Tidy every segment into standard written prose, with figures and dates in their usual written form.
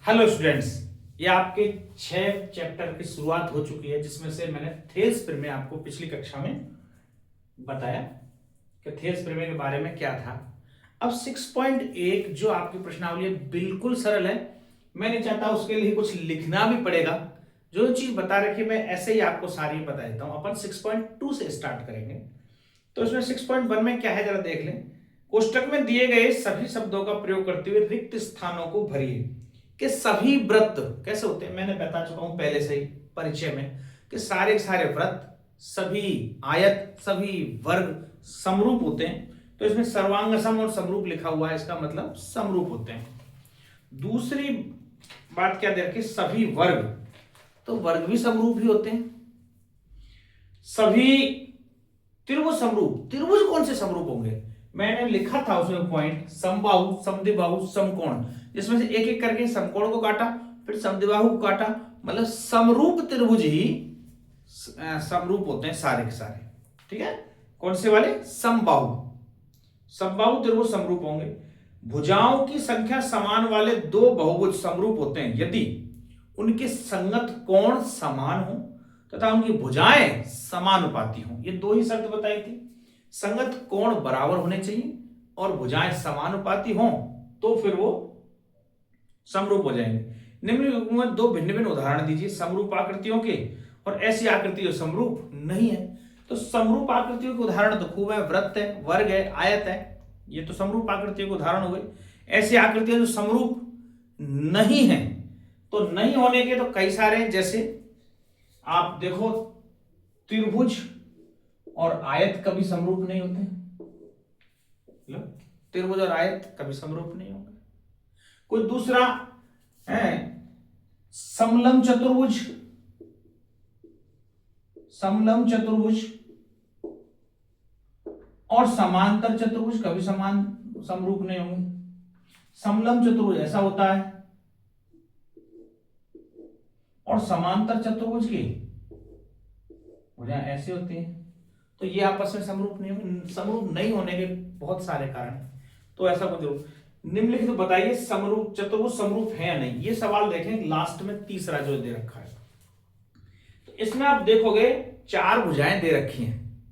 Hello students, ये आपके 6 chapter की शुरुआत हो चुकी है, जिसमें से मैंने थेल्स प्रमेय आपको पिछली कक्षा में बताया कि थेल्स प्रमेय के बारे में क्या था। अब 6.1 जो आपकी प्रश्नावली है बिल्कुल सरल है। मैं नहीं चाहता उसके लिए कुछ लिखना भी पड़ेगा। जो चीज बता रखी मैं ऐसे ही आपको सारी बता देता हूं। अपन 6.2 से स्टार्ट करेंगे। तो इसमें 6.1 में क्या है जरा देख लें। कोष्टक में दिए गए सभी शब्दों का प्रयोग करते हुए रिक्त स्थानों को भरिए। कि सभी व्रत कैसे होते हैं मैंने बता चुका हूं पहले से ही परिचय में, कि सारे सारे व्रत, सभी आयत, सभी वर्ग समरूप होते हैं। तो इसमें सर्वांग सम और समरूप लिखा हुआ है, इसका मतलब समरूप होते हैं। दूसरी बात क्या दे रखी, सभी वर्ग, तो वर्ग भी समरूप ही होते हैं। सभी त्रिभुज समरूप, त्रिभुज कौन से समरूप होंगे मैंने लिखा था उसमें पॉइंट, समबाहु, समद्विबाहु, समकोण, जिसमें से एक एक करके समकोण को काटा, फिर समद्विबाहु को काटा। मतलब समरूप त्रिभुज ही समरूप होते हैं सारे के सारे। ठीक है, कौन से वाले, समबाहु, समबाहु त्रिभुज समरूप होंगे। भुजाओं की संख्या समान वाले दो बहुभुज समरूप होते हैं यदि उनके संगत कोण समान हो तथा उनकी भुजाएं समानुपाती हों। ये दो ही शर्त बताई थी, संगत कोण बराबर होने चाहिए और भुजाएं समानुपाती हों, तो फिर वो समरूप हो जाएंगे। निम्न में दो भिन्न भिन्न उदाहरण दीजिए समरूप आकृतियों के और ऐसी आकृति जो समरूप नहीं है। तो समरूप आकृतियों के उदाहरण तो खूब है, वृत्त है, वर्ग है, आयत है, ये तो समरूप आकृतियों के उदाहरण हो गए। ऐसी आकृतियां जो समरूप नहीं है, तो नहीं होने के तो कई सारे हैं। जैसे आप देखो, त्रिभुज और आयत कभी समरूप नहीं होते। त्रिभुज और आयत कभी समरूप नहीं होंगे। कोई दूसरा है समलंब चतुर्भुज, समलंब चतुर्भुज और समांतर चतुर्भुज कभी समान समरूप नहीं होंगे। समलंब चतुर्भुज ऐसा होता है और समांतर चतुर्भुज की भुजाएं ऐसे होती हैं, तो ये आपस में समरूप नहीं होंगे। समरूप नहीं होने के बहुत सारे कारण, तो ऐसा कुछ जरूर। निम्नलिखित बताइए समरूप चतुर्भुज समरूप है या नहीं। ये सवाल देखें लास्ट में तीसरा जो दे रखा है, तो इसमें आप देखोगे चार भुजाएं दे रखी हैं,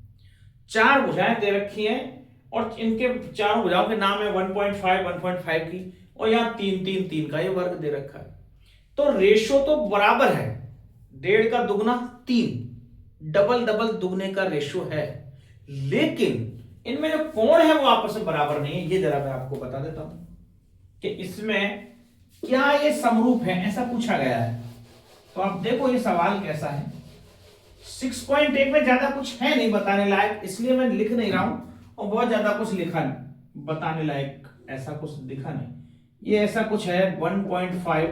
चार भुजाएं दे रखी हैं और इनके चारों भुजाओं के नाम है 1.5 1.5 की, और यहां 3 3 3 का ये वर्ग दे रखा है। तो रेशो तो बराबर है, 1.5 का दुगना 3, डबल डबल दुगने का रेशो है, लेकिन इनमें जो कोण है वो आपस में बराबर नहीं है। ये जरा मैं आपको बता देता हूं कि इसमें क्या ये समरूप है, ऐसा पूछा गया है। तो आप देखो ये सवाल कैसा है। 6.1 में ज्यादा कुछ है नहीं बताने लायक, इसलिए मैं लिख नहीं रहा हूं, और बहुत ज्यादा कुछ लिखा नहीं बताने लायक, ऐसा कुछ दिखा नहीं। ये ऐसा कुछ है 1.5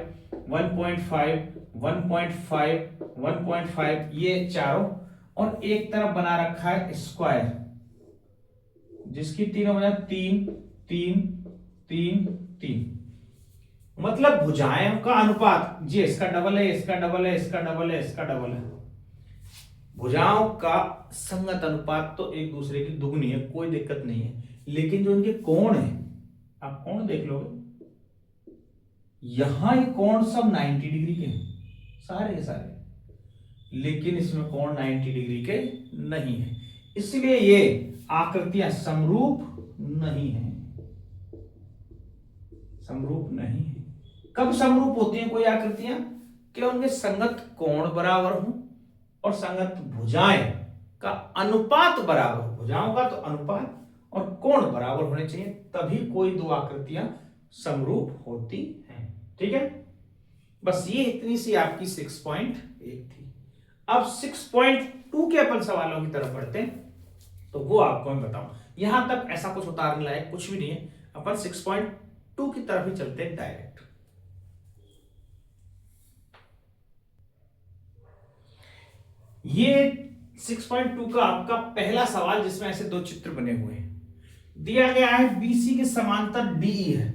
1.5 1.5 1.5 ये चारों, और एक तरफ बना रखा है स्क्वायर जिसकी तीनों वजह 3 3 3 3। मतलब भुजाएं का अनुपात जी, इसका डबल है, इसका डबल है, इसका डबल है, इसका डबल है। भुजाओं का संगत अनुपात तो एक दूसरे की दुगनी है, कोई दिक्कत नहीं है। लेकिन जो इनके कोण है, आप कोण देख लोगे, यहां ये कोण सब 90 डिग्री के हैं, सारे के सारे, लेकिन इसमें कोण 90 डिग्री के नहीं है, इसलिए ये आकृतियां समरूप नहीं है, समरूप नहीं है। कब समरूप होती हैं कोई आकृतियां, कि उनके संगत कोण बराबर हो और संगत भुजाएं का अनुपात बराबर, भुजाओं का तो अनुपात और कोण बराबर होने चाहिए, तभी कोई दो आकृतियां समरूप होती हैं। ठीक है, बस ये इतनी सी आपकी 6.1 थी। अब 6.2 के अपन सवालों की तरफ बढ़ते हैं, तो वो आपको मैं बताऊं। यहां तक ऐसा कुछ उतारने लायक कुछ भी नहीं है, अपन 6.2 की तरफ ही चलते हैं डायरेक्ट। ये 6.2 का आपका पहला सवाल, जिसमें ऐसे दो चित्र बने हुए हैं। दिया गया है बीसी के समांतर डीई है,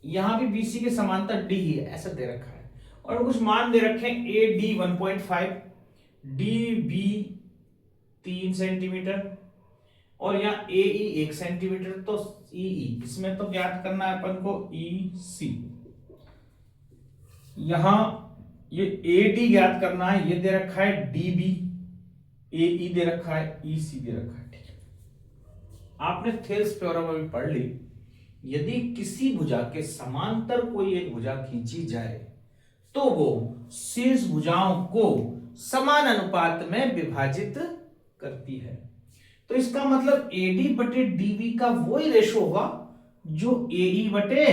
यहां भी बीसी के समांतर डीई है, ऐसा दे रखा है, और कुछ मान दे रखे हैं A D 1.5, D B 3 centimetre और यहाँ ए ई 1 सेंटीमीटर। तो ई इसमें तो ज्ञात करना है अपन को ई सी। यहां ये AD ज्ञात करना है, ये दे रखा है DB, AE दे रखा है, EC दे रखा है। ठीक है, आपने थेल्स थ्योरम अभी पढ़ ली। यदि किसी भुजा के समांतर कोई एक भुजा खींची जाए तो वो शीर्ष भुजाओं को समान अनुपात में विभाजित करती है। तो इसका मतलब AD बटे DB का वही रेशो होगा जो AE बटे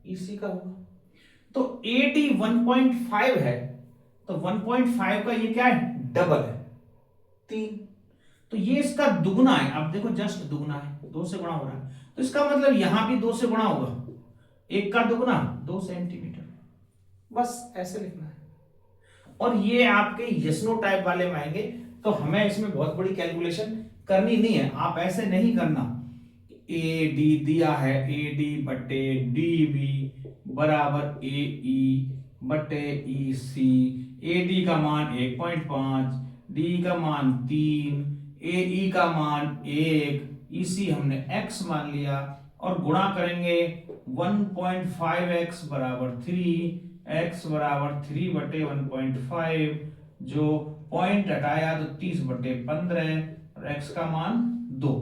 EC का होगा। तो AD 1.5 है, तो 1.5 का ये क्या है, डबल है, 3। तो ये इसका दुगुना है। आप देखो जस्ट दुगुना है, 2 से गुणा हो रहा है, तो इसका मतलब यहां भी 2 से गुणा होगा, 1 का दुगुना 2 सेंटीमीटर। बस ऐसे लिखना है। और ये आपके यस नो टाइप वाले में आएंगे, तो हमें इसमें बहुत बड़ी कैलकुलेशन करनी नहीं है। आप ऐसे नहीं करना, AD दिया है, AD बटे DB बराबर AE बटे EC, AD का मान 1.5, D का मान 3, AE का मान 1, EC हमने x मान लिया, और गुणा करेंगे 1.5x बराबर 3, x बराबर 3 बटे 1.5, जो पॉइंट हटाया तो 30 बटे 15, और x का मान 2।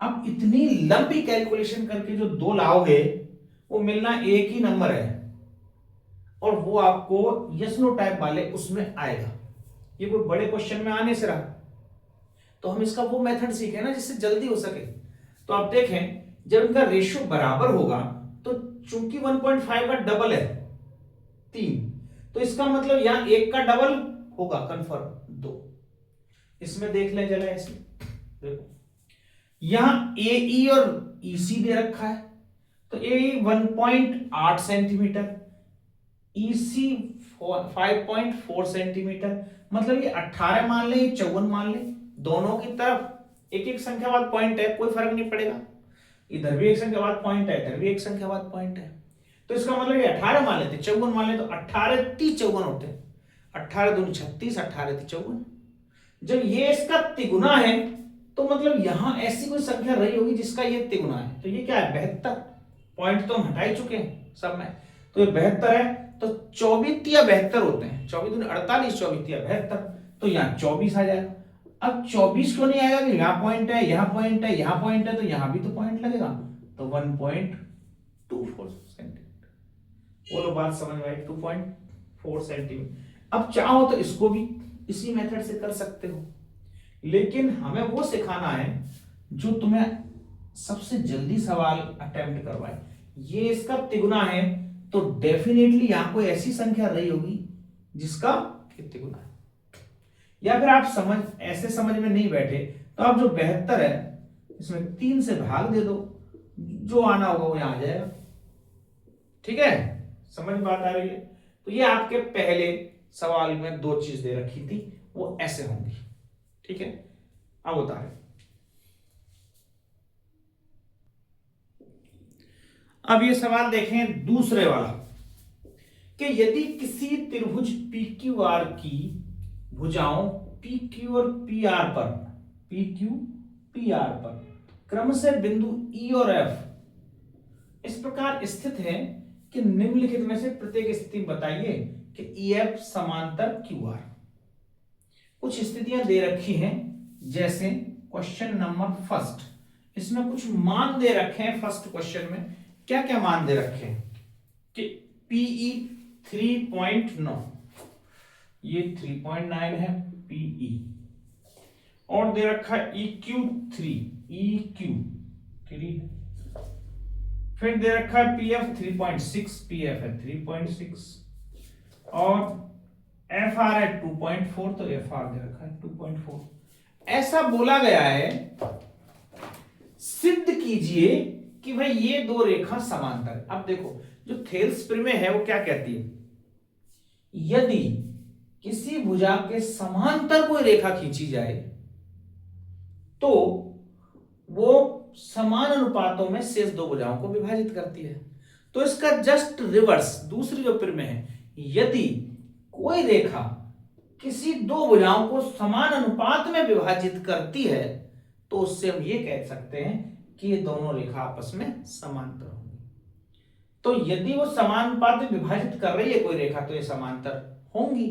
अब इतनी लंबी कैलकुलेशन करके जो 2 लाओगे वो मिलना एक ही नंबर है, और वो आपको यस नो टाइप वाले उसमें आएगा। ये कोई बड़े क्वेश्चन में आने से रहा, तो हम इसका वो मेथड सीखे ना जिससे जल्दी हो सके। तो आप देखें, जब इनका रेशियो बराबर होगा तो चूंकि 1.5 का डबल है 3, तो इसका मतलब यहां 1 का डबल होगा, कंफर्म 2। इसमें देख ले जरा, ऐसे देखो यहां AE और EC दे रखा है, तो AE 1.8 सेंटीमीटर, EC 5.4 सेंटीमीटर, मतलब ये 18 मान ले, ये 54 मान ले, दोनों की तरफ एक एक संख्या बाद पॉइंट है, कोई फर्क नहीं पड़ेगा। इधर भी एक संख्या बाद पॉइंट है, इधर भी एक संख्या बाद पॉइंट है, तो इसका मतलब ये 18 मान लेते, 54 मान ले, तो 18 30 54 होते हैं, 18 दूनी 36, 18 30 54। जब ये इसका तिगुना है तो मतलब यहां ऐसी कोई संख्या रही होगी जिसका ये तिगुना है, तो ये क्या है, 72। पॉइंट तो हम हटा ही चुके हैं सब में, तो ये 72 है, तो 24 या 72 होते हैं, 24 दूनी 48, 24 या 72, तो यहाँ 24 आ जाएगा। अब 24 क्यों नहीं आएगा, कि यहाँ पॉइंट है, यहाँ पॉइंट है, यहाँ पॉइंट है, तो यहाँ भी तो पॉइंट लगेगा, तो 1.24 सेंटीमीटर। बोलो बात समझ में आई, 2.4 सेंटीमीटर। अब चाहो तो इसको भी इसी मेथड से कर सकते हो, लेकिन हमें वो सिखाना है जो तुम्हें सबसे जल्दी सवाल अटेम्प्ट करवाए। ये इसका तिगुना है, तो डेफिनेटली यहां कोई ऐसी संख्या रही होगी जिसका तिगुना है। या फिर आप ऐसे समझ में नहीं बैठे तो आप जो 72 है इसमें 3 से भाग दे दो, जो आना होगा वो यहां आ जाएगा। ठीक है, समझ में बात आ रही है। तो ये आपके पहले सवाल में 2 चीज दे रखी थी, वो ऐसे होंगी। ठीक है, अब बता रहे, अब ये सवाल देखें दूसरे वाला, कि यदि किसी त्रिभुज PQR की भुजाओं PQ और PR पर क्रमशः बिंदु E और F इस प्रकार स्थित है कि निम्नलिखित में से प्रत्येक स्थिति बताइए कि EF समांतर QR। कुछ स्थितियां दे रखी हैं, जैसे क्वेश्चन नंबर फर्स्ट, इसमें कुछ मान दे रखे हैं। फर्स्ट क्वेश्चन में क्या क्या मान दे रखे हैं, कि PE 3.9, ये 3.9 है PE, और दे रखा है EQ 3 है, फिर दे रखा है PF 3.6, PF है 3.6, और FR है 2.4, तो FR दे रखा है 2.4। ऐसा बोला गया है, सिद्ध कीजिए कि भाई ये 2 रेखा समांतर। अब देखो जो थेल्स प्रमेय है वो क्या कहती है, यदि किसी भुजा के समांतर कोई रेखा खींची जाए तो वो समान अनुपातों में शेष 2 भुजाओं को विभाजित करती है। तो इसका जस्ट रिवर्स दूसरी जो प्रमेय है, यदि कोई रेखा किसी 2 भुजाओं को समान अनुपात में विभाजित करती है तो उससे हम ये कह सकते हैं कि ये दोनों रेखा आपस में समांतर होंगी। तो तो यदि वो समानुपात में विभाजित कर रही है कोई रेखा तो ये समांतर होंगी,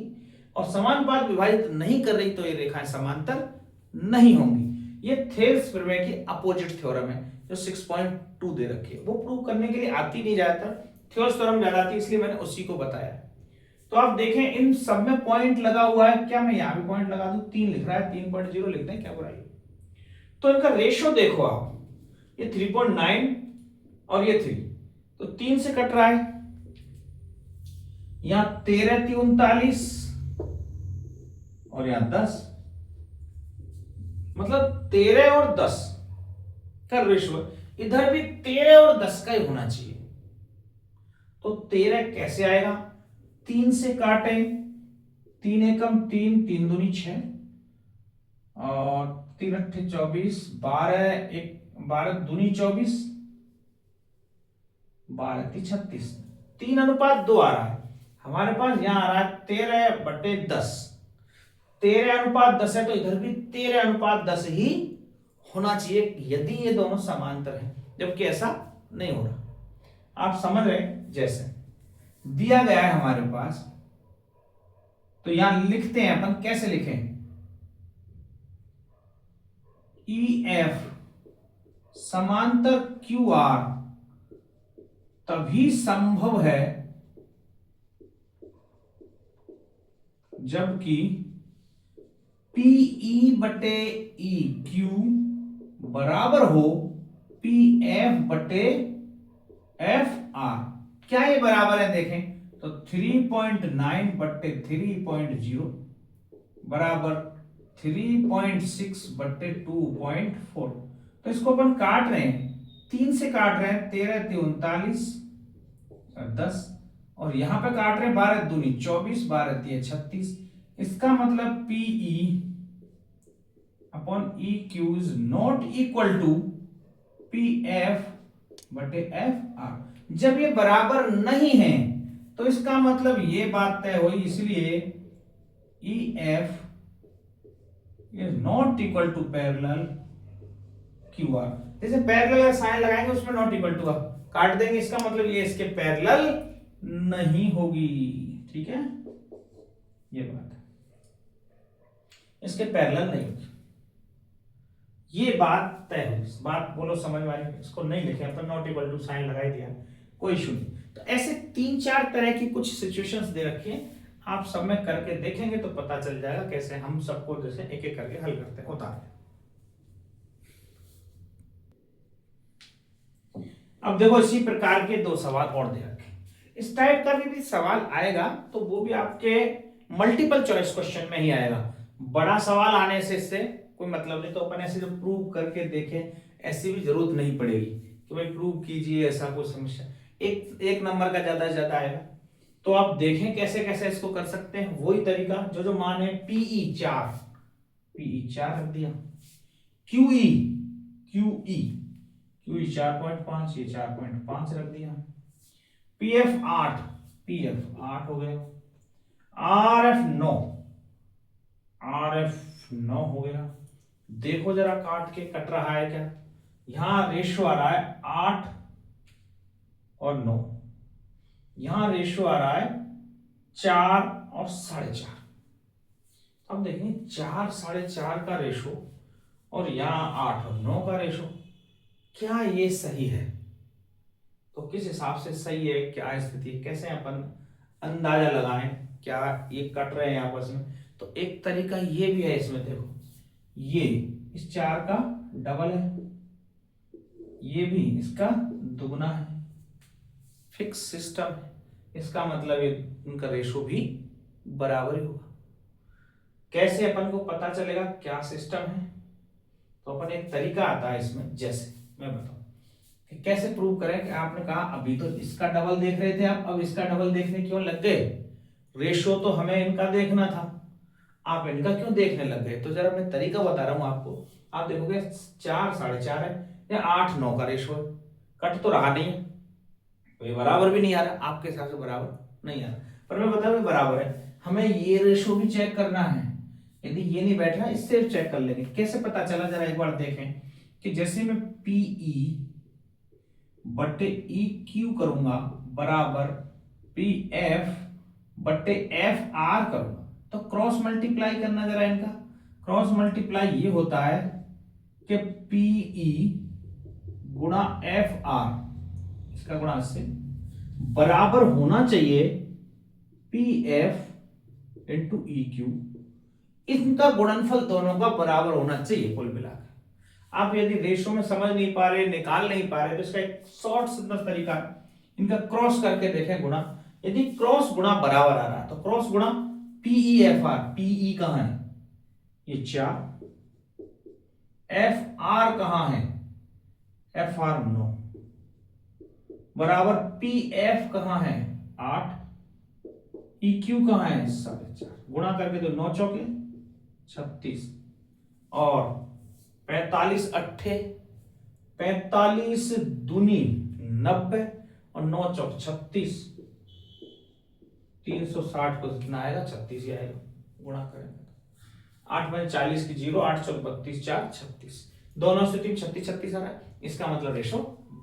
और समानुपात विभाजित नहीं कर रही तो ये रेखाएं समांतर नहीं होंगी। ये थेल्स प्रमेय की अपोजिट थ्योरम है जो 6.2 दे रखी है। वो प्रूव करने के लिए आती नहीं ज्यादातर, थ्योरम थ्योरम ज्यादा आती है, इसलिए मैंने उसी को बताया। तो आप देखें इन सब में पॉइंट लगा हुआ है, क्या मैं यहां भी पॉइंट लगा दूं? 3 लिख रहा है, 3.0 लिखते हैं, क्या बुराई? तो इनका रेशियो देखो आप, ये 3.9 और ये 3, तो 3 से कट रहा है, यहां 13 39 और यहां 10, मतलब 13 और 10 का रेशियो। इधर भी 13 और 10 का ही होना चाहिए। तो 13 कैसे आएगा? 3 से काटे, 3 एकम 3, 3 दूनी 6 और 3 अट्ठे 24, 12 दूनी 24, 12 ती 36, 3:2 आ रहा है हमारे पास। यहां आ रहा है 13/10, 13:10 है, तो इधर भी 13:10 ही होना चाहिए यदि ये दोनों समांतर हैं, जबकि ऐसा नहीं हो रहा। आप समझ रहे? जैसे दिया गया है हमारे पास, तो यहां लिखते हैं अपन, कैसे लिखें? EF समांतर QR तभी संभव है जबकि PE/EQ बराबर हो PF/FR। क्या ये बराबर है? देखें तो 3.9/3.0 बराबर 3.6/2.4। तो इसको अपन काट रहे हैं, 3 से काट रहे हैं, 13 39 10, और यहां पे काट रहे हैं 12 दूनी 24, 12 36। इसका मतलब PE/EQ is not equal to PF/FR। जब ये बराबर नहीं है तो इसका मतलब ये बात तय हुई, इसलिए EF is not equal to parallel QR। जैसे पैरेलल साइन लगाएंगे उसमें नॉट इक्वल टू काट देंगे, इसका मतलब ये इसके पैरेलल नहीं होगी। ठीक है, ये बात है, इसके पैरेलल नहीं होगी, ये बात तय है। बात बोलो समझ में आई? इसको नहीं लिखे अपन, नॉट इक्वल टू साइन लगा दिया, कोई इशू नहीं। तो ऐसे 3-4 तरह की कुछ सिचुएशंस दे रखी हैं, आप सब में करके देखेंगे तो पता चल जाएगा कैसे हम सबको जैसे एक एक करके हल करते हैं, उतारते हैं। अब देखो इसी प्रकार के 2 सवाल और दे रखे, इस टाइप का भी सवाल आएगा तो वो भी आपके मल्टीपल चॉइस क्वेश्चन में ही आएगा। बड़ा सवाल आने से इससे कोई मतलब नहीं, तो अपन ऐसे जो प्रूव करके देखें, ऐसी भी जरूरत नहीं पड़ेगी कि भाई प्रूव कीजिए, ऐसा कोई समस्या एक नंबर का ज्यादा से ज्यादा आएगा। तो आप देखें कैसे कैसे इसको कर सकते हैं, वही तरीका जो मान है। PE 4 रख दिया, QE 4.5, ये 4.5 रख दिया, PF 8 हो गया, RF 9 हो गया। देखो जरा काट के कट रहा है क्या? यहां रेशियो आ रहा है 8 और 9, यहां रेशियो आ रहा है 4 और 4.5। अब देखें 4 4.5 का रेशियो और यहां 8 और 9 का रेशियो, क्या ये सही है? तो किस हिसाब से सही है, क्या स्थिति है, कैसे अपन अंदाजा लगाएं क्या ये कट रहे हैं आपस में? तो एक तरीका ये भी है इसमें, देखो ये इस 4 का डबल है, ये भी इसका दुगना है, फिक्स सिस्टम है, इसका मतलब ये उनका रेशो भी बराबर ही होगा। कैसे अपन को पता चलेगा क्या सिस्टम है? तो अपन एक तरीका आता है इसमें, जैसे मैं बताऊं कि कैसे प्रूव करें कि आपने कहा अभी तो इसका डबल देख रहे थे आप, अब इसका डबल देखने क्यों लग गए? रेशो तो हमें इनका देखना था, आप इनका क्यों देखने लग गए? तो जरा मैं तरीका बता रहा हूं आपको, आप देखोगे 4 4.5 है या 8 9 का रेशो है, कट तो रहा नहीं है, तो ये बराबर भी नहीं आ रहा, आपके हिसाब से बराबर नहीं आ रहा, पर मैं बता बराबर है। हमें ये रेशो भी चेक करना है, यदि ये नहीं बैठ रहा इससे चेक कर लेंगे। कैसे पता चला, जरा एक बार देखें कि जैसे मैं PE बटे ई क्यू करूंगा बराबर पी एफ बटे एफ आर करूंगा। तो क्रॉस मल्टीप्लाई करना जरा इनका। क्रॉस मल्टीप्लाई ये होता है कि पीई गुणा एफ आर, इसका गुणा इससे बराबर होना चाहिए P F into E Q. इनका गुणनफल दोनों का बराबर होना चाहिए कुल मिलाकर। आप यदि रेशो में समझ नहीं पा रहे, निकाल नहीं पा रहे, तो इसका एक शॉर्ट सिंपल तरीका इनका क्रॉस करके देखें गुणा। यदि क्रॉस गुणा बराबर आ रहा है तो क्रॉस गुणा पीई एफ आर, पीई कहां है ये 4, एफ आर कहां है एफ आर 9, बराबर पी एफ कहां है 8, ई क्यू कहां है 4.5। गुणा करके तो 9 चौके 36 और 45 अट्ठे 45 दूनी 90 और 9 चौक 36। 360 को कितना आएगा 36 ही आएगा। गुणा करेंगे 8 में 40 की 0, 8 चौक 32, 4 36, दोनों से 3 36 36 आ रहा है। इसका मतलब रेशो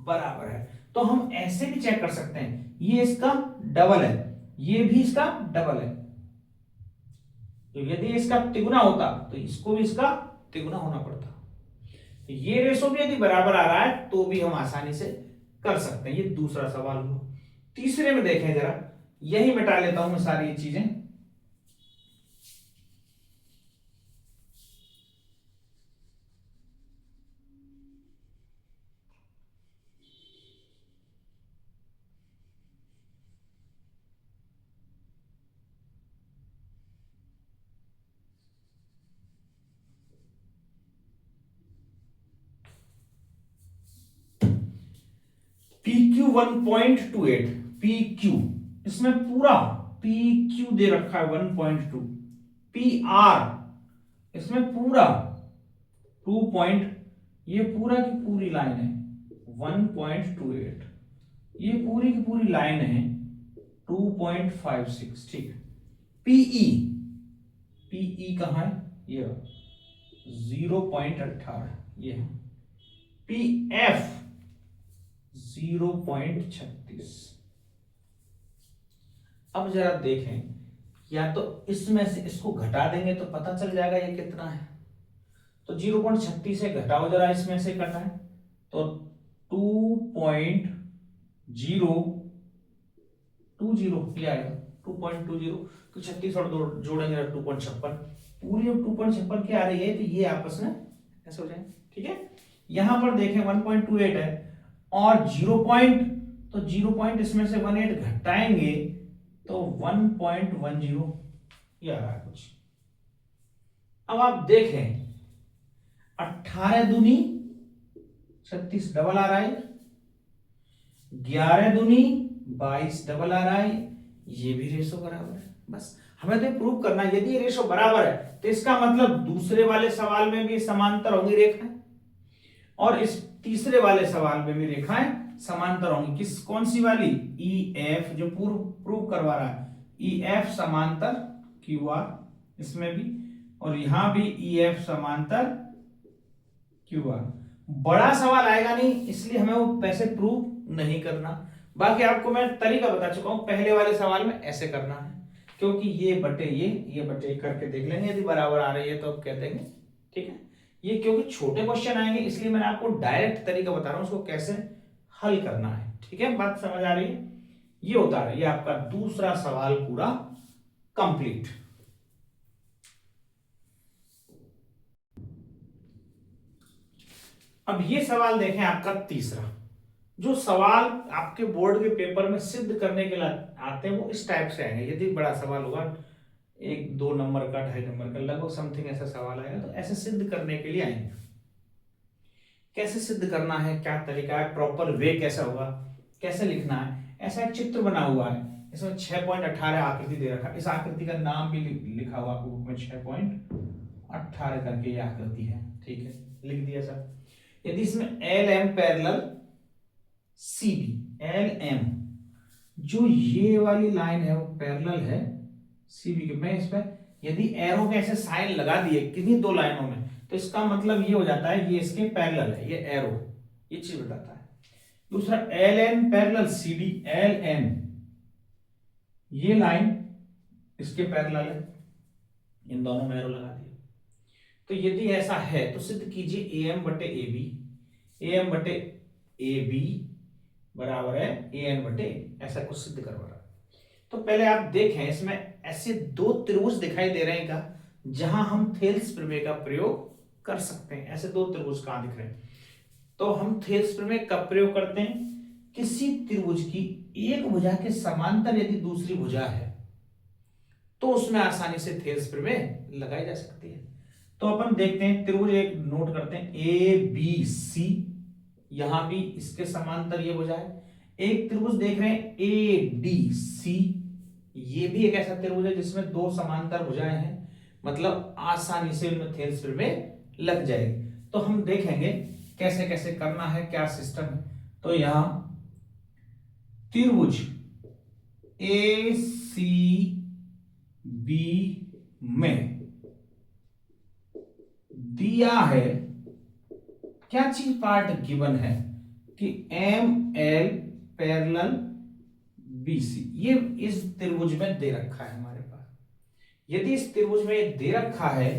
बराबर है। तो हम ऐसे भी चेक कर सकते हैं, ये इसका डबल है, ये भी इसका डबल है। तो यदि इसका तिगुना होता तो इसको भी इसका तिगुना होना पड़ता। ये रेशो भी यदि बराबर आ रहा है तो भी हम आसानी से कर सकते हैं। ये दूसरा सवाल हुआ। तीसरे में देखें जरा, यही मिटा लेता हूं मैं सारी ये चीजें। PQ 1.28, PQ इसमें पूरा PQ दे रखा है 1.2, PR इसमें पूरा 2. ये पूरा की पूरी लाइन है 1.28, ये पूरी की पूरी लाइन है 2.56। ठीक है। PE कहां है ये 0.18, ये है। PF 0.36। अब जरा देखें, या तो इसमें से इसको घटा देंगे तो पता चल जाएगा ये कितना है। तो 0.36 से घटाओ जरा, इसमें से करना है तो 2.020 ये आएगा 2.20। तो 36 और 2 जोड़ेंगे 2.56, पूरी 2.56 क्या आ रही है, तो ये आपस में ऐसे हो जाएंगे। ठीक है। यहां पर देखें 1.28 है और 0 पॉइंट, तो 0 पॉइंट इसमें से 18 घटाएंगे तो 1.10 ये आ रहा है कुछ। अब आप देखें 18 दूनी 36 डबल आ रहा है, 11 दूनी 22 डबल आ रहा है, ये भी रेशो बराबर है। बस हमें तो प्रूव करना है। यदि रेशो बराबर है तो इसका मतलब दूसरे वाले सवाल में भी समांतर होंगी रेखाएं और इस तीसरे वाले सवाल में भी रेखाएं समांतर होंगी। किस कौन सी वाली, ई एफ जो प्रूव करवा रहा है, ई एफ समांतर क्यू आर, इसमें भी और यहां भी ई एफ समांतर क्यू आर। बड़ा सवाल आएगा नहीं, इसलिए हमें वो पैसे प्रूव नहीं करना। बाकी आपको मैं तरीका बता चुका हूं, पहले वाले सवाल में ऐसे करना है, क्योंकि ये बटे ये बटे करके देख लेंगे, यदि बराबर आ रही है तो अब कह देंगे। ठीक है। ये क्योंकि छोटे क्वेश्चन आएंगे इसलिए मैंने आपको डायरेक्ट तरीका बता रहा हूं उसको कैसे हल करना है। ठीक है, बात समझ आ रही है। ये होता है, ये आपका दूसरा सवाल पूरा कंप्लीट। अब ये सवाल देखें आपका तीसरा। जो सवाल आपके बोर्ड के पेपर में सिद्ध करने के लिए आते हैं वो इस टाइप से आएंगे। यदि बड़ा सवाल होगा 1-2 नंबर का, 2.5 नंबर का, लगभग समथिंग ऐसा सवाल आएगा, तो ऐसे सिद्ध करने के लिए आएंगे। कैसे सिद्ध करना है, क्या तरीका है, प्रॉपर वे कैसा होगा, कैसे लिखना है। ऐसा एक चित्र बना हुआ है, इसमें 6.18 आकृति दे रखा है। इस आकृति का नाम भी लिखा हुआ आपको बुक में, 6.18 करके ये आकृति है। ठीक है, लिख दिया सर। यदि इसमें L M parallel C B, L M जो ये वाली लाइन है वो पैरेलल है सी बी के, मैं इसमें यदि एरो के ऐसे साइन लगा दिए किन्हीं दो लाइनों में तो इसका मतलब ये हो जाता है ये इसके पैरेलल है, ये एरो ये चीज बताता है। दूसरा L N parallel C D, L N ये लाइन इसके पैरेलल है, इन दोनों में एरो लगा दिया। तो यदि ऐसा है तो सिद्ध कीजिए ए एम बटे ए बी, ए एम बटे ए बी बराबर है ए एन बटे, ऐसा कुछ सिद्ध करवा रहा है। तो पहले आप देखें इसमें ऐसे दो त्रिभुज दिखाई दे रहे हैं का, जहां हम थेल्स प्रमेय का प्रयोग कर सकते हैं। ऐसे दो त्रिभुज कहां दिख रहे हैं? तो हम थेल्स प्रमेय कब प्रयोग करते हैं? किसी त्रिभुज की एक भुजा के समांतर यदि दूसरी भुजा है तो उसमें आसानी से थेल्स प्रमेय लगाई जा सकती है। तो अपन देखते हैं त्रिभुज एक नोट करते हैं, ए बी सी, यहां भी इसके समांतर ये भुजा है। एक त्रिभुज देख रहे हैं ए डी सी, ये भी एक ऐसा त्रिभुज है जिसमें दो समांतर भुजाएं हैं, मतलब आसानी से उनमें थेल्स प्रमेय लग जाएगी। तो हम देखेंगे कैसे कैसे करना है, क्या सिस्टम है। तो यहां त्रिभुज ए सी बी में दिया है क्या चीज, पार्ट गिवन है कि M L parallel B C, ये इस त्रिभुज में दे रखा है हमारे पास। यदि इस त्रिभुज में दे रखा है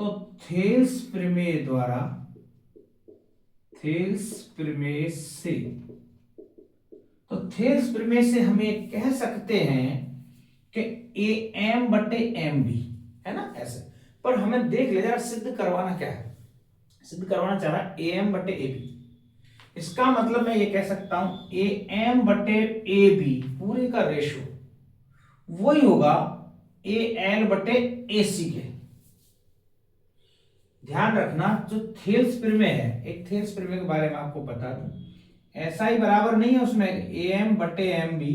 तो थेल्स प्रमेय द्वारा, थेल्स प्रमेय से, तो थेल्स प्रमेय से हम ये कह सकते हैं कि ए एम बटे एम बी है ना ऐसे। पर हमें देख ले जरा सिद्ध करवाना क्या है। सिद्ध करवाना चाह रहा ए एम बटे ए बी, इसका मतलब मैं ये कह सकता हूं ए एम बटे ए बी पूरे का रेशो वही होगा ए एल बटे ए सी के। ध्यान रखना जो थेल्स प्रमेय है, एक थेल्स प्रमेय के बारे में आपको बता दूं, ऐसा ही बराबर नहीं है उसमें ए एम बटे एम बी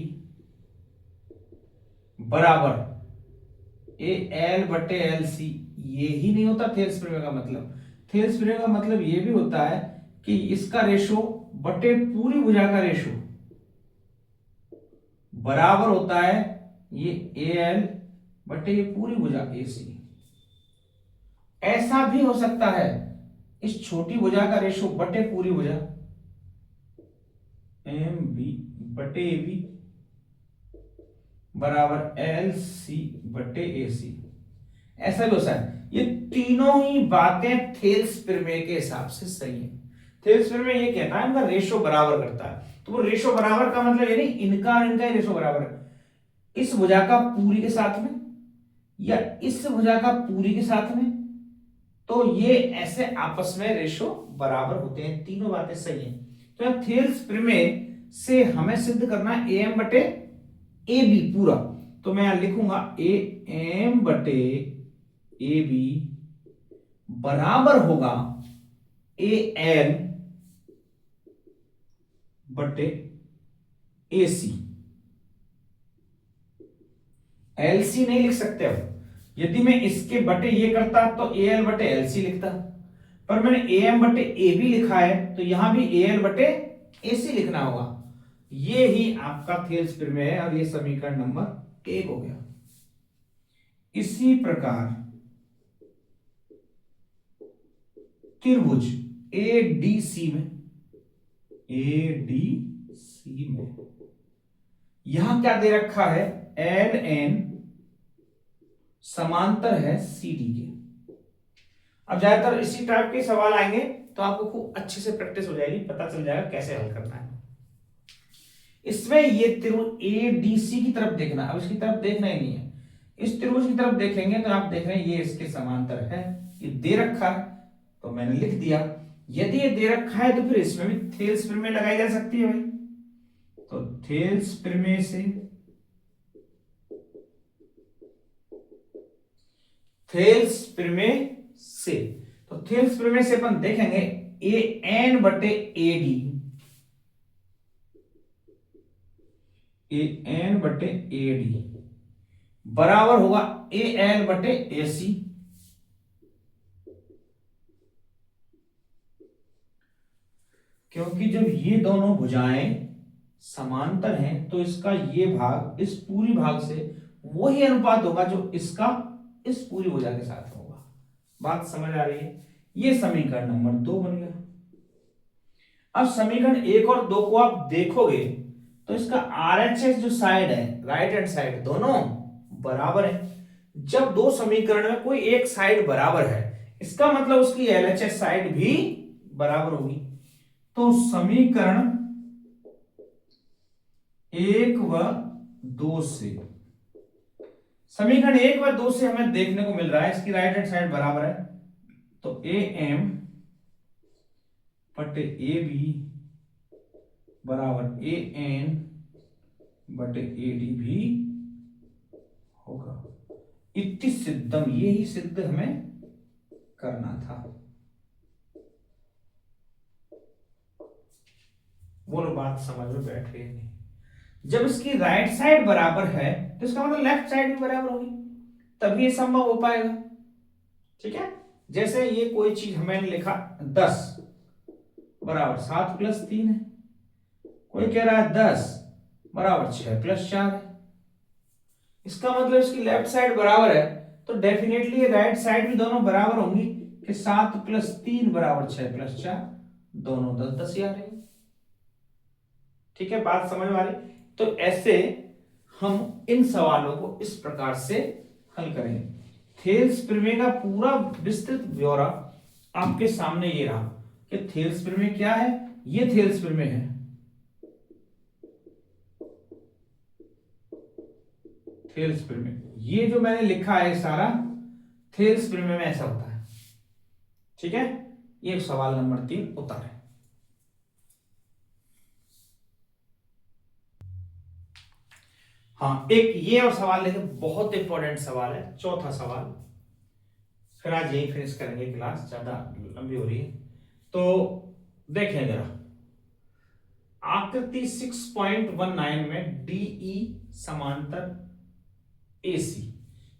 बराबर ए एल बटे एल सी, ये ही नहीं होता थेल्स प्रमेय का मतलब। थेल्स प्रमेय का मतलब ये भी होता है कि इसका रेशो बटे पूरी भुजा का रेशो बराबर होता है ये ए एल बटे ये पूरी भुजा ए सी। ऐसा भी हो सकता है इस छोटी भुजा का रेशो बटे पूरी भुजा एम बी बटे ए बी बराबर एल सी बटे ए सी, ऐसा भी हो सकता है। ये तीनों ही बातें थेल्स प्रमेय के हिसाब से सही है। थेल्स प्रमेय ये कहता है इनका रेशो बराबर करता है, तो वो रेशो बराबर का मतलब ये नहीं इनका और इनका ही रेशो बराबर है, इस भुजा का पूरी के साथ में या इस भुजा का पूरी के साथ में, तो ये ऐसे आपस में रेशो बराबर होते हैं। तीनों बातें सही हैं। तो थेल्स प्रमेय से हमें सिद्ध करना है ए एम बटे ए बी पूरा, तो मैं यहां लिखूंगा ए एम बटे ए बी बराबर होगा ए एल बटे ए सी। एल सी नहीं लिख सकते अब, यदि मैं इसके बटे ये करता तो ए एल बटे एल सी लिखता, पर मैंने ए एम बटे ए बी लिखा है तो यहां भी ए एल बटे ए सी लिखना होगा। ये ही आपका थेल्स प्रमेय है और ये समीकरण नंबर 1 हो गया। इसी प्रकार त्रिभुज ए डी सी में, ए डी सी में यहां क्या दे रखा है, एल एन समांतर है सी डी के। अब ज्यादातर इसी टाइप के सवाल आएंगे तो आपको खूब अच्छे से प्रैक्टिस हो जाएगी, पता चल जाएगा कैसे हल करना है। इसमें ये त्रिभुज ए डी सी की तरफ देखना, अब इसकी तरफ देखना ही नहीं है, इस त्रिभुज की तरफ देखेंगे तो आप देख रहे हैं ये इसके समांतर है, ये दे रखा है तो मैंने लिख दिया। यदि ये दे रखा है तो फिर इसमें भी थेल्स प्रमेय लगाई जा सकती है भाई। तो थेल्स प्रमेय से, थेल्स प्रमेय से, तो थेल्स प्रमेय से अपन देखेंगे ए एन बटे ए डी, ए एन बटे ए डी बराबर होगा ए एल बटे ए सी। क्योंकि जब ये दोनों भुजाएं समांतर हैं तो इसका ये भाग इस पूरी भाग से वही अनुपात होगा जो इसका इस पूरी भुजा के साथ होगा। बात समझ आ रही है? ये समीकरण नंबर 2 बन गया। अब समीकरण 1 और 2 को आप देखोगे तो इसका आरएचएस जो साइड है, राइट हैंड साइड, दोनों बराबर है। जब दो समीकरण में कोई एक साइड बराबर है, इसका मतलब उसकी एलएचएस साइड भी बराबर होगी। तो समीकरण 1 व 2 से, समीकरण 1 व 2 से हमें देखने को मिल रहा है इसकी राइट हैंड साइड बराबर है। तो ए एम बटे ए बी बराबर ए एन बटे ए डी भी होगा। इतनी सिद्धम, यही सिद्ध हमें करना था। बोलो बात समझ में बैठ गई नहीं? जब इसकी राइट साइड बराबर है तो इसका मतलब लेफ्ट साइड भी बराबर होगी, तभी ये संभव हो पाएगा। ठीक है, जैसे ये कोई चीज हमें लिखा 10 बराबर 7 + 3 है, कोई कह रहा है 10 बराबर 6 + 4 है। इसका मतलब इसकी लेफ्ट साइड बराबर है, तो डेफिनेटली राइट साइड भी दोनों बराबर होंगी कि 7 + 3 बराबर 6 + 4, दोनों 10 10 ही आ रहे हैं। ठीक है, बात समझ में आ रही? तो ऐसे हम इन सवालों को इस प्रकार से हल करेंगे। थेल्स प्रमेय का पूरा विस्तृत ब्यौरा आपके सामने ये रहा कि थेल्स प्रमेय क्या है। ये थेल्स प्रमेय है। थेल्स प्रमेय, ये जो मैंने लिखा है सारा थेल्स प्रमेय में ऐसा होता है। ठीक है, ये सवाल नंबर 3 उत्तर है। हाँ, एक ये और सवाल लेके, बहुत इंपॉर्टेंट सवाल है, चौथा सवाल। फिर आज यही फिनिश करेंगे, क्लास ज्यादा लंबी हो रही है। तो देखें जरा, आकृति 6.19 में डीई समांतर एसी,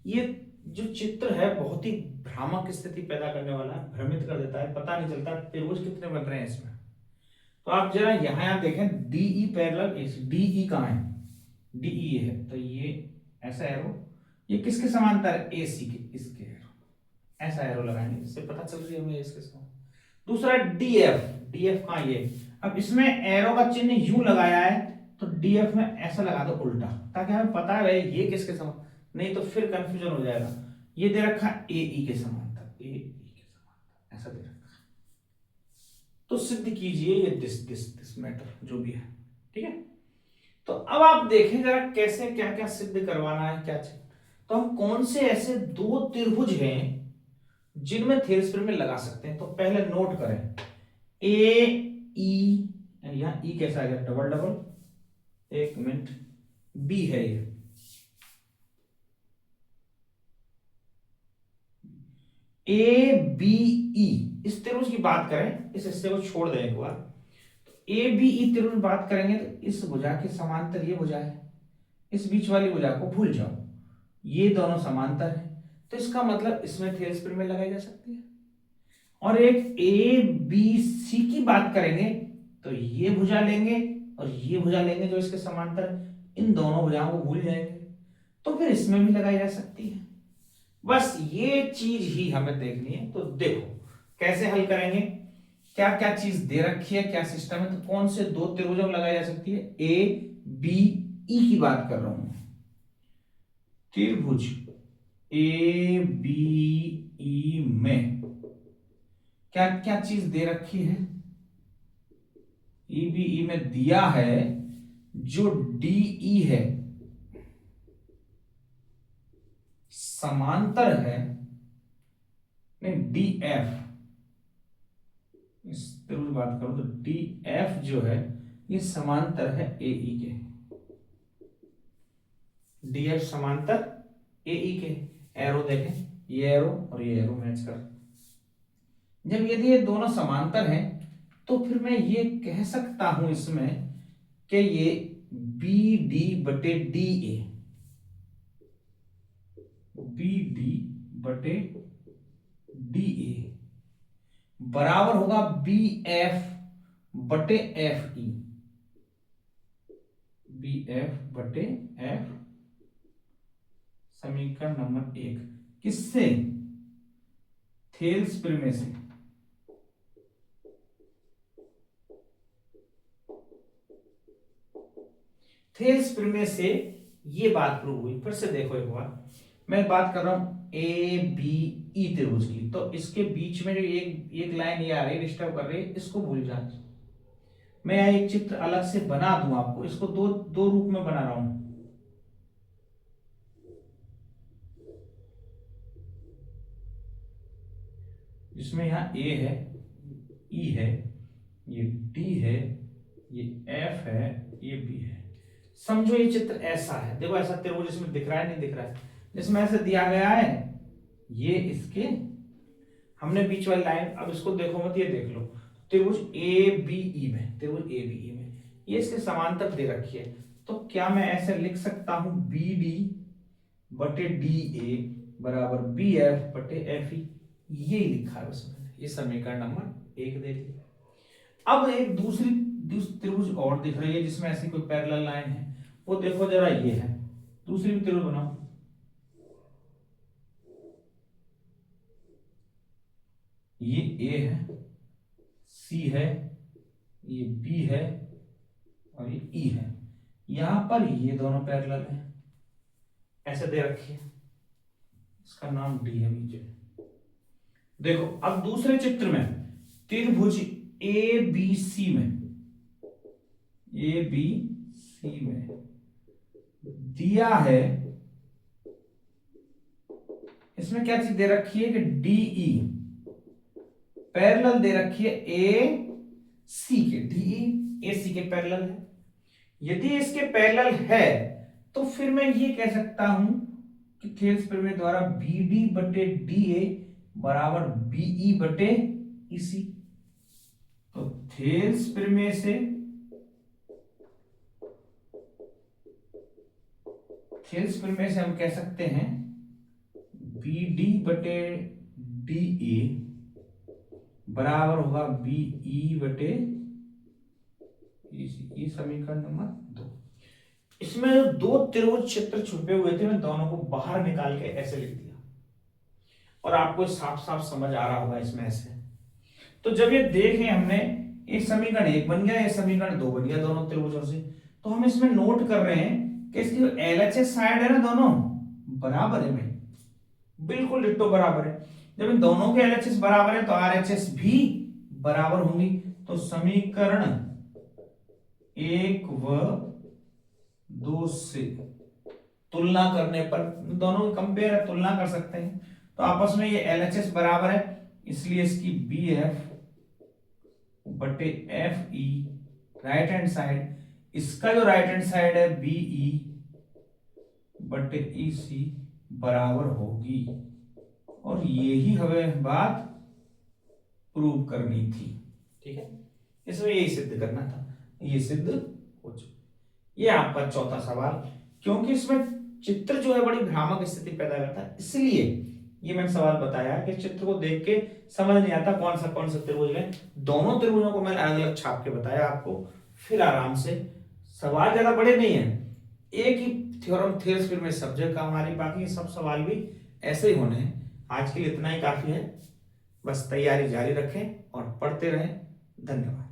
ये जो चित्र है बहुत ही भ्रामक स्थिति पैदा करने वाला है, भ्रमित कर देता है, पता नहीं चलता त्रिभुज कितने बन रहे हैं इसमें। तो आप जरा यहां देखें, डीई पैरेलल एसी, डीई कहां है? डीई है, तो ये ऐसा एरो, ये किसके समांतर है? एसी के, इसके एरो, ऐसा एरो लगाएंगे, इससे पता चल रही है हमें इसके समांतर। दूसरा डीएफ, डीएफ कहां? ये, अब इसमें एरो का चिन्ह यूं लगाया है, तो डीएफ में ऐसा लगा दो उल्टा, ताकि हमें पता रहे ये किसके समांतर, नहीं तो फिर कंफ्यूजन हो जाएगा। ये दे रखा एई के समांतर, एई के समांतर ऐसा दे रखा, तो सिद्ध कीजिए ये दिस मैटर जो भी है। ठीक है, तो अब आप देखें जरा कैसे क्या क्या सिद्ध करवाना है, क्या चाहिए। तो हम कौन से ऐसे दो त्रिभुज हैं जिनमें थेल्स प्रमेय लगा सकते हैं। तो पहले नोट करें, ए ई, यहां ई कैसा आ गया? डबल डबल, एक मिनट, बी है ये, ए बी ई, इस त्रिभुज की बात करें, इस हिस्से को छोड़ दें एक बार। तो ए बी ई त्रिभुज बात करेंगे तो इस भुजा के समांतर ये भुजा है, इस बीच वाली भुजा को भूल जाओ, ये दोनों समांतर है, तो इसका मतलब इसमें थेल्स प्रमेय लगाई जा सकती है। और एक ए बी सी की बात करेंगे तो ये भुजा लेंगे और ये भुजा लेंगे जो इसके समांतर, इन दोनों भुजाओं को भूल जाएंगे, तो फिर इसमें भी लगाई जा सकती है। बस ये चीज ही हमें देखनी है। तो देखो कैसे हल करेंगे, क्या क्या चीज दे रखी है, क्या सिस्टम है। तो कौन से दो त्रिभुजों में लगाई जा सकती है? ए बी ई की बात कर रहा हूं, त्रिभुज ए बी ई में क्या क्या चीज दे रखी है? ईबीई में दिया है जो डीई है समांतर है, नहीं डीएफ, इस त्रिभुज बात करूं तो डीएफ जो है ये समांतर है एई के, डीएफ समांतर एई के। एरो देखें, ये एरो और ये एरो मैच कर, जब यदि ये दोनों समांतर हैं तो फिर मैं ये कह सकता हूं इसमें कि ये बी डी बटे डी ए, बी डी बटे डी ए बराबर होगा बी एफ बटे एफ ई, बी एफ बटे एफ, समीकरण नंबर 1 किससे? थेल्स प्रमेय से। थेल्स प्रमेय से ये बात प्रूव हुई। फिर से देखो एक बार, मैं बात कर रहा हूं ए बी ई त्रिभुज की, तो इसके बीच में जो एक लाइन ये आ रही है डिस्टर्ब कर रही है, इसको भूल जा। मैं यहाँ एक चित्र अलग से बना दूं आपको, इसको दो दो रूप में बना रहा हूं। जिसमें यहाँ ए है, ई है, ये डी है, ये एफ है, ये बी है। समझो ये चित्र ऐसा है, देखो ऐसा त्रिभुज इसमें दिख रहा है, नहीं दिख रहा है, जिसमें ऐसे दिया गया है, ये इसके हमने बीच वाली लाइन, अब इसको देखो मत, ये देख लो त्रिभुज ए बी ई में, त्रिभुज ए बी ई में ये इसके समांतर दे रखी है। तो क्या मैं ऐसे लिख सकता हूं बी डी बटे डी ए बराबर बी एफ बटे एफ ई, ये लिखा है उसमें, ये समीकरण नंबर 1 दे दिया। अब एक दूसरी त्रिभुज और दिख रही है जिसमें ऐसी कोई पैरेलल लाइन है, वो देखो जरा, ये है, दूसरी भी त्रिभुज बनाओ। ये ए है, सी है, ये बी है और ये ई है। यहां पर ये दोनों पैरेलल हैं, ऐसे दे रखी है, इसका नाम डी है बीच में। देखो अब दूसरे चित्र में त्रिभुज ए बी सी में, ए बी सी में दिया है, इसमें क्या चीज दे रखी है कि डीई पैरेलल दे रखी है ए सी के, डीई ए सी के पैरेलल है। यदि इसके पैरेलल है तो फिर मैं ये कह सकता हूं कि थेल्स प्रमेय द्वारा बी डी बटे डी ए बराबर बीई बटे इसी। तो थेल्स प्रमेय से हम कह सकते हैं बी डी बटे डी ए बराबर होगा बीई बटे ये समीकरण नंबर 2। इसमें जो दो त्रिभुज क्षेत्र छुपे हुए थे, मैं दोनों को बाहर निकाल के ऐसे लिख दिया और आपको साफ साफ समझ आ रहा होगा इसमें ऐसे। तो जब ये देखें हमने, ये समीकरण 1 बन गया, ये समीकरण 2 बन गया दोनों त्रिभुजों से, तो हम इसमें नोट कर रहे हैं कि इसकी जो एलएचएस साइड है ना, दोनों बराबर है भाई, बिल्कुल डिट्टो बराबर है। जब इन दोनों के एलएचएस बराबर है तो आरएचएस भी बराबर होंगी। तो समीकरण 1 व 2 से तुलना करने पर, दोनों कंपेयर है, तुलना कर सकते हैं, तो आपस में ये एलएचएस बराबर है, इसलिए इसकी बी एफ बटे F E right hand side, इसका जो राइट हैंड साइड है बीई बटे ई सी बराबर होगी। और यही हमें बात प्रूव करनी थी, ठीक है, इसमें यही सिद्ध करना था, ये सिद्ध हो चुका। ये आपका चौथा सवाल, क्योंकि इसमें चित्र जो है बड़ी भ्रामक स्थिति पैदा करता है, इसलिए ये मैंने सवाल बताया कि चित्र को देख के समझ नहीं आता कौन सा त्रिभुज है। दोनों त्रिभुजों को मैंने अलग अलग छाप के बताया आपको, फिर आराम से, सवाल ज्यादा बड़े नहीं है, एक ही थ्योरम थेल्स प्रमेय सब जगह काम आ रही, बाकी सब सवाल भी ऐसे ही होने हैं। आज के लिए इतना ही काफी है, बस तैयारी जारी रखें और पढ़ते रहें। धन्यवाद।